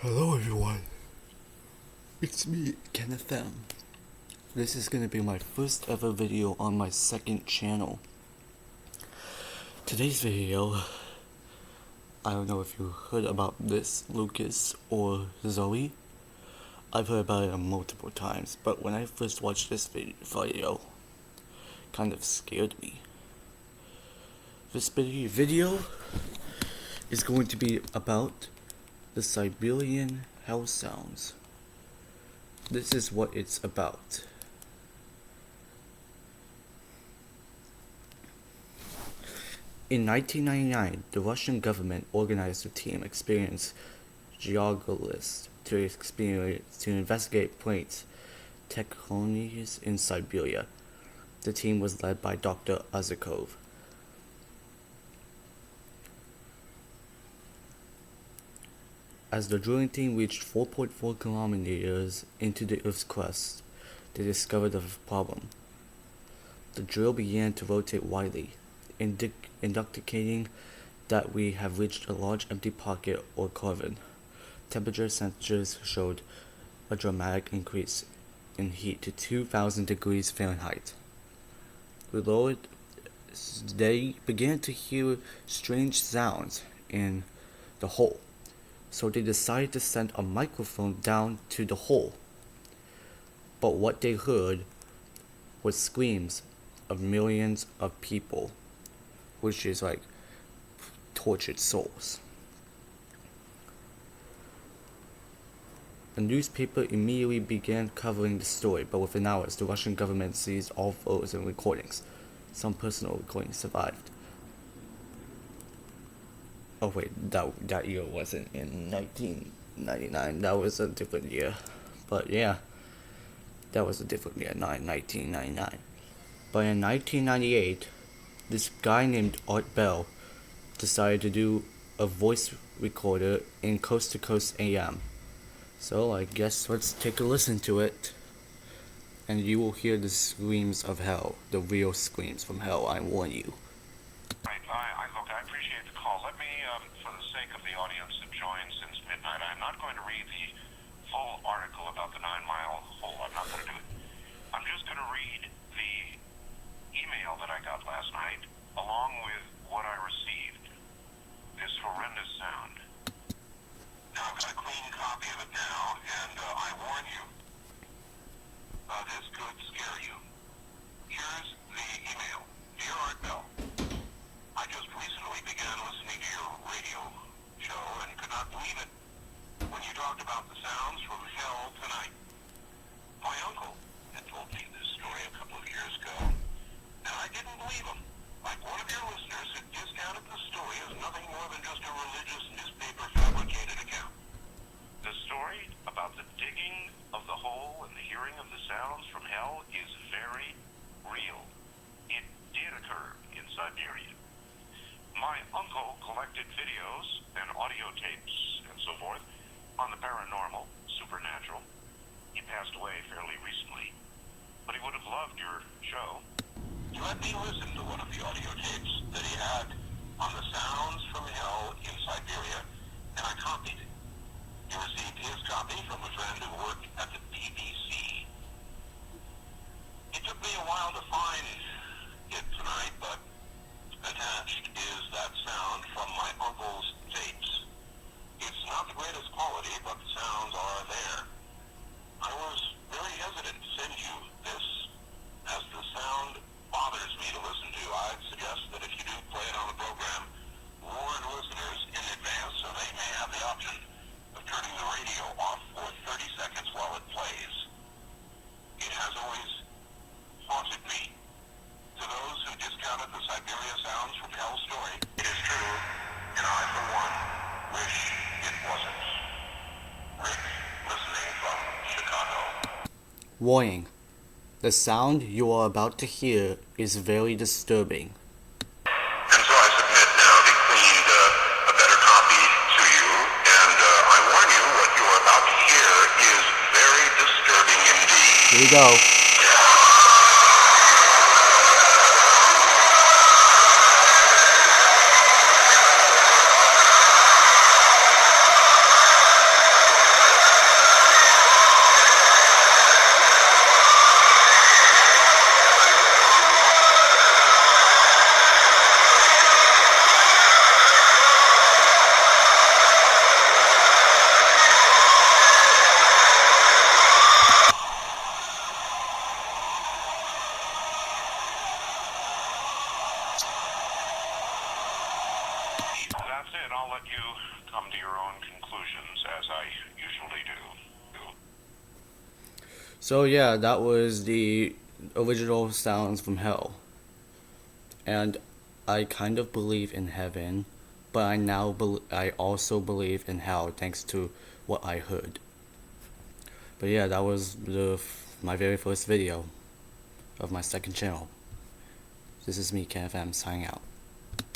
Hello everyone, it's me, Kenneth M. This is gonna be my first ever video on my second channel. Today's video, I don't know if you heard about this, Lucas or Zoe. I've heard about it multiple times, but when I first watched this video, kind of scared me. This video is going to be about the Siberian hell sounds. This is what it's about. In 1999, the Russian government organized a team experienced geologists to investigate plate tectonics in Siberia. The team was led by Dr. Azakov. As the drilling team reached 4.4 kilometers into the Earth's crust, they discovered a problem. The drill began to rotate widely, indicating that we have reached a large empty pocket or cavern. Temperature sensors showed a dramatic increase in heat to 2,000 degrees Fahrenheit. Below it, they began to hear strange sounds in the hole. So they decided to send a microphone down to the hole. But what they heard was screams of millions of people, which is like tortured souls. The newspaper immediately began covering the story, but within hours, the Russian government seized all photos and recordings. Some personal recordings survived. Oh wait, that year wasn't in 1999, that was a different year. But yeah, that was a different year, not in 1999. But in 1998, this guy named Art Bell decided to do a voice recorder in Coast to Coast AM. So I guess let's take a listen to it. And you will hear the screams of hell, the real screams from hell, I warn you. Right, look, I appreciate the call. Let me, for the sake of the audience that joined since midnight, I'm not going to read the full article about the 9-mile hole. I'm not going to do it. I'm just going to read the email that I got last night, along with what I received. This horrendous sound. Now, I've got a clean copy of it now, and I warn you, this could scare you. Here's the email. Dear Art Bell, I just recently began listening to your radio show and could not believe it when you talked about the sounds from hell tonight. My uncle had told me this story a couple of years ago, and I didn't believe him. Like one of your listeners who discounted the story as nothing more than just a religious newspaper fabricated account. The story about the digging of the hole and the hearing of the sounds from hell is very real. It did occur in Siberia. My uncle collected videos and audio tapes and so forth on the paranormal, supernatural. He passed away fairly recently, but he would have loved your show. He let me listen to one of the audio tapes that he had on the sounds from hell in Siberia, and I copied it. He received his copy from a friend who worked at the BBC. It took me a while to find it tonight, but attached is that sound from my uncle's tapes. It's not the greatest quality, but the sounds are there. I was very hesitant to send you this, as the sound bothers me to listen to. I'd suggest that if you do play it on the program, warn listeners in advance so they may have the option of turning the radio off for 30 seconds while it plays. It has always haunted me. To those who discounted the Siberia sounds from hell story, it is true, and I, for one, wish it wasn't. Rick, listening from Chicago. Warning. The sound you are about to hear is very disturbing. And so I submit now the cleaned, a better copy to you, and I warn you, what you are about to hear is very disturbing indeed. Here we go. that's it. I'll let you come to your own conclusions, as I usually do. So yeah, that was the original sounds from hell. And I kind of believe in heaven, but I also believe in hell thanks to what I heard. But yeah, that was my very first video of my second channel. This is me, KFM, signing out.